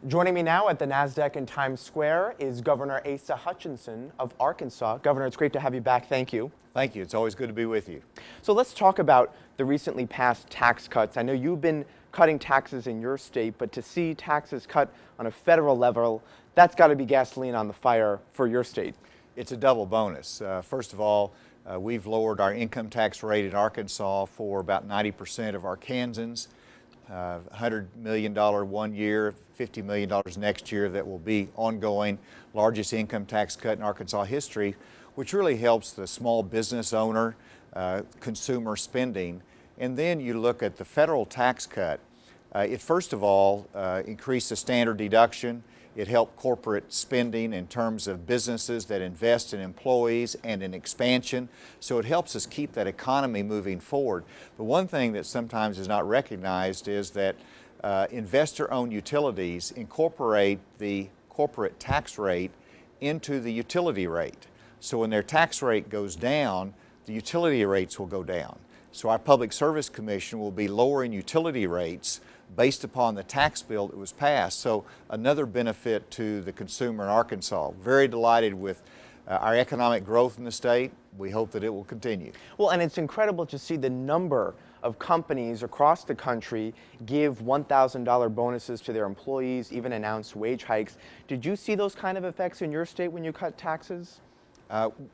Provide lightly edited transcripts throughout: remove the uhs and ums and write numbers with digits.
Joining me now at the NASDAQ in Times Square is Governor Asa Hutchinson of Arkansas. Governor, it's great to have you back. Thank you. Thank you. It's always good to be with you. So let's talk about the recently passed tax cuts. I know you've been cutting taxes in your state, but to see taxes cut on a federal level, that's got to be gasoline on the fire for your state. It's a double bonus. First of all, we've lowered our income tax rate in Arkansas for about 90% of Arkansans. $100 million one year, $50 million next year that will be ongoing, largest income tax cut in Arkansas history, which really helps the small business owner, consumer spending. And then you look at the federal tax cut. It first of all increased the standard deduction. It helped corporate spending in terms of businesses that invest in employees and in expansion. So it helps us keep that economy moving forward. But one thing that sometimes is not recognized is that investor-owned utilities incorporate the corporate tax rate into the utility rate. So when their tax rate goes down, the utility rates will go down. So our Public Service Commission will be lowering utility rates based upon the tax bill that was passed. So another benefit to the consumer in Arkansas. Very delighted with our economic growth in the state. We hope that it will continue. Well, and it's incredible to see the number of companies across the country give $1,000 bonuses to their employees, even announce wage hikes. Did you see those kind of effects in your state when you cut taxes?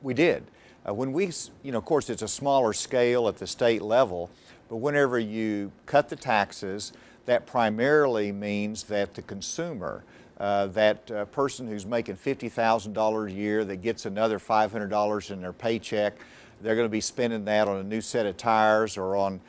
We did. When we, of course, it's a smaller scale at the state level, but whenever you cut the taxes, that primarily means that the consumer, that person who's making $50,000 a year that gets another $500 in their paycheck, they're going to be spending that on a new set of tires or on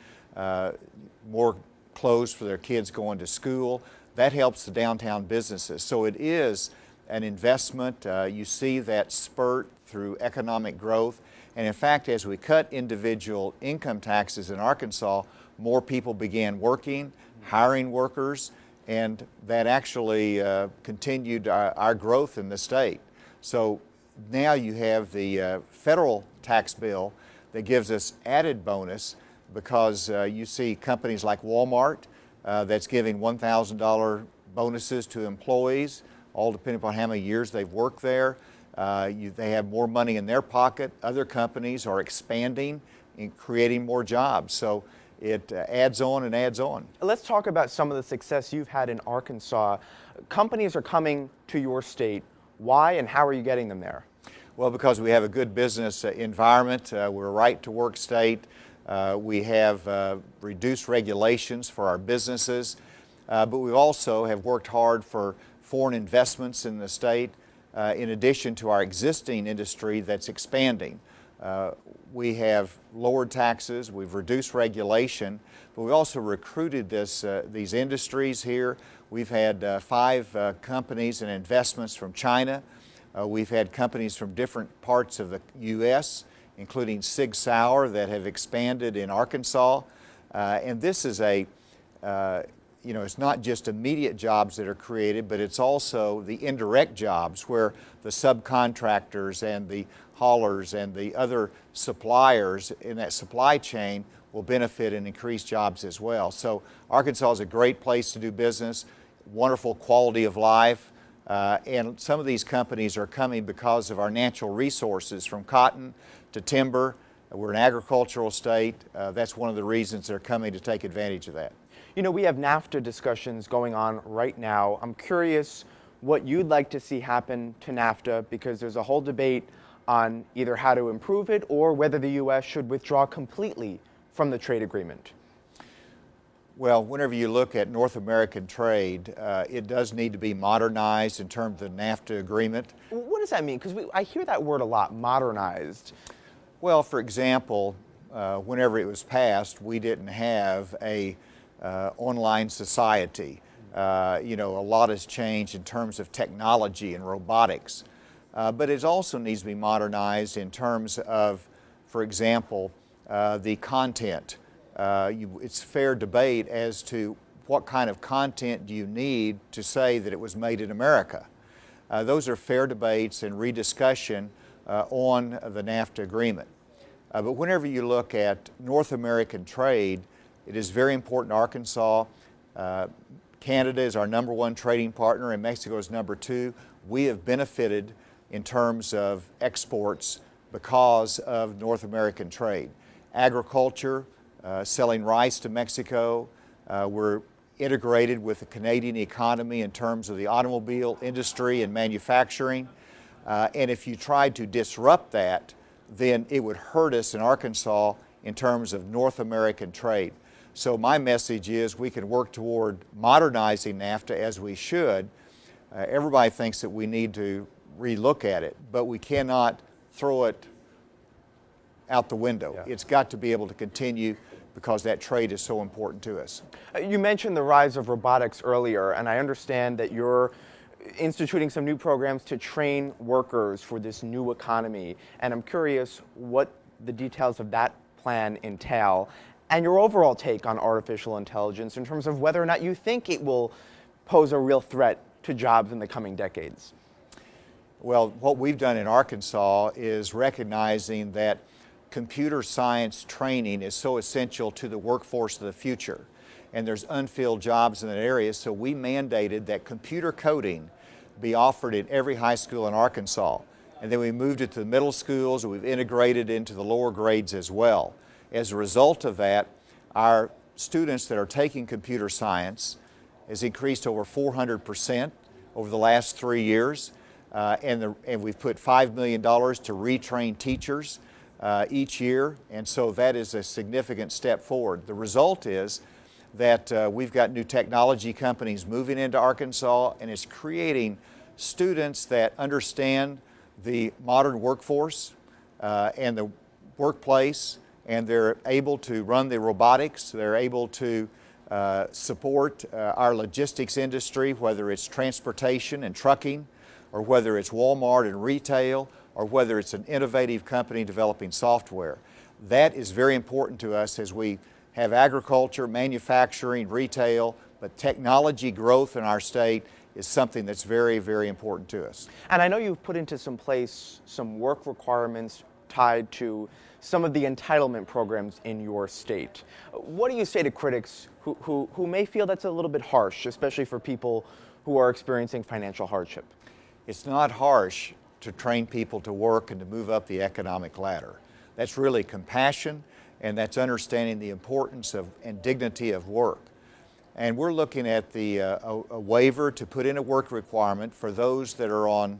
more clothes for their kids going to school. That helps the downtown businesses. So it is an investment. You see that spurt through economic growth. And in fact, as we cut individual income taxes in Arkansas, more people began working, hiring workers, and that actually continued our growth in the state. So now you have the federal tax bill that gives us added bonus because you see companies like Walmart that's giving $1,000 bonuses to employees, all depending upon how many years they've worked there. They have more money in their pocket. Other companies are expanding and creating more jobs. So it adds on and adds on. Let's talk about some of the success you've had in Arkansas. Companies are coming to your state. Why and how are you getting them there? Well, because we have a good business environment. We're a right-to-work state. We have reduced regulations for our businesses. But we also have worked hard for foreign investments in the state, in addition to our existing industry that's expanding. We have lowered taxes, we've reduced regulation, but we also recruited these industries here. We've had 5 companies and investments from China. We've had companies from different parts of the U.S., including Sig Sauer, that have expanded in Arkansas. And this is it's not just immediate jobs that are created, but it's also the indirect jobs where the subcontractors and the haulers and the other suppliers in that supply chain will benefit and increase jobs as well. So Arkansas is a great place to do business, wonderful quality of life, and some of these companies are coming because of our natural resources, from cotton to timber. We're an agricultural state. That's one of the reasons they're coming to take advantage of that. You know, we have NAFTA discussions going on right now. I'm curious what you'd like to see happen to NAFTA, because there's a whole debate on either how to improve it or whether the U.S. should withdraw completely from the trade agreement. Well, whenever you look at North American trade, it does need to be modernized in terms of the NAFTA agreement. What does that mean? Because I hear that word a lot, modernized. Well, for example, whenever it was passed, we didn't have a online society. A lot has changed in terms of technology and robotics. But it also needs to be modernized in terms of, for example, the content. It's fair debate as to what kind of content do you need to say that it was made in America. Those are fair debates and rediscussion on the NAFTA agreement. But whenever you look at North American trade, it is very important to Arkansas. Canada is our #1 trading partner and Mexico is #2. We have benefited in terms of exports because of North American trade. Agriculture, selling rice to Mexico, we're integrated with the Canadian economy in terms of the automobile industry and manufacturing. And if you tried to disrupt that, then it would hurt us in Arkansas in terms of North American trade. So my message is we can work toward modernizing NAFTA as we should. Everybody thinks that we need to relook at it, but we cannot throw it out the window. Yeah. It's got to be able to continue because that trade is so important to us. You mentioned the rise of robotics earlier, and I understand that you're instituting some new programs to train workers for this new economy. And I'm curious what the details of that plan entail and your overall take on artificial intelligence in terms of whether or not you think it will pose a real threat to jobs in the coming decades. Well, what we've done in Arkansas is recognizing that computer science training is so essential to the workforce of the future. And there's unfilled jobs in that area, so we mandated that computer coding be offered in every high school in Arkansas. And then we moved it to the middle schools, and we've integrated into the lower grades as well. As a result of that, our students that are taking computer science has increased over 400% over the last 3 years. And we've put $5 million to retrain teachers each year, and so that is a significant step forward. The result is that we've got new technology companies moving into Arkansas, and it's creating students that understand the modern workforce and the workplace, and they're able to run the robotics, they're able to support our logistics industry, whether it's transportation and trucking, or whether it's Walmart and retail, or whether it's an innovative company developing software. That is very important to us as we have agriculture, manufacturing, retail, but technology growth in our state is something that's very, very important to us. And I know you've put into some place some work requirements tied to some of the entitlement programs in your state. What do you say to critics who may feel that's a little bit harsh, especially for people who are experiencing financial hardship? It's not harsh to train people to work and to move up the economic ladder. That's really compassion, and that's understanding the importance of and dignity of work. And we're looking at a waiver to put in a work requirement for those that are on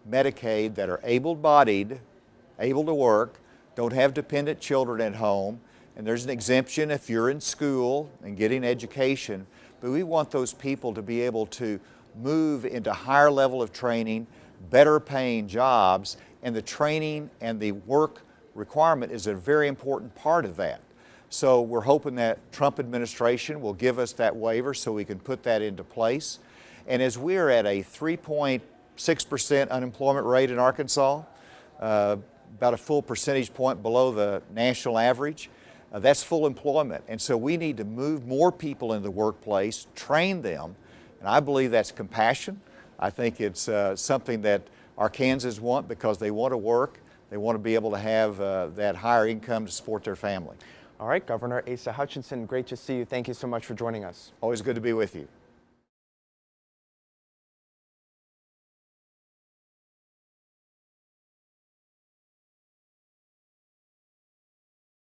Medicaid that are able-bodied, able to work, don't have dependent children at home, and there's an exemption if you're in school and getting education, but we want those people to be able to move into higher level of training, better paying jobs, and the training and the work requirement is a very important part of that. So we're hoping that Trump administration will give us that waiver so we can put that into place. And as we're at a 3.6% unemployment rate in Arkansas, about a full percentage point below the national average, that's full employment. And so we need to move more people into the workplace, train them, and I believe that's compassion. I think it's something that Arkansans want because they want to work. They want to be able to have that higher income to support their family. All right, Governor Asa Hutchinson, great to see you. Thank you so much for joining us. Always good to be with you.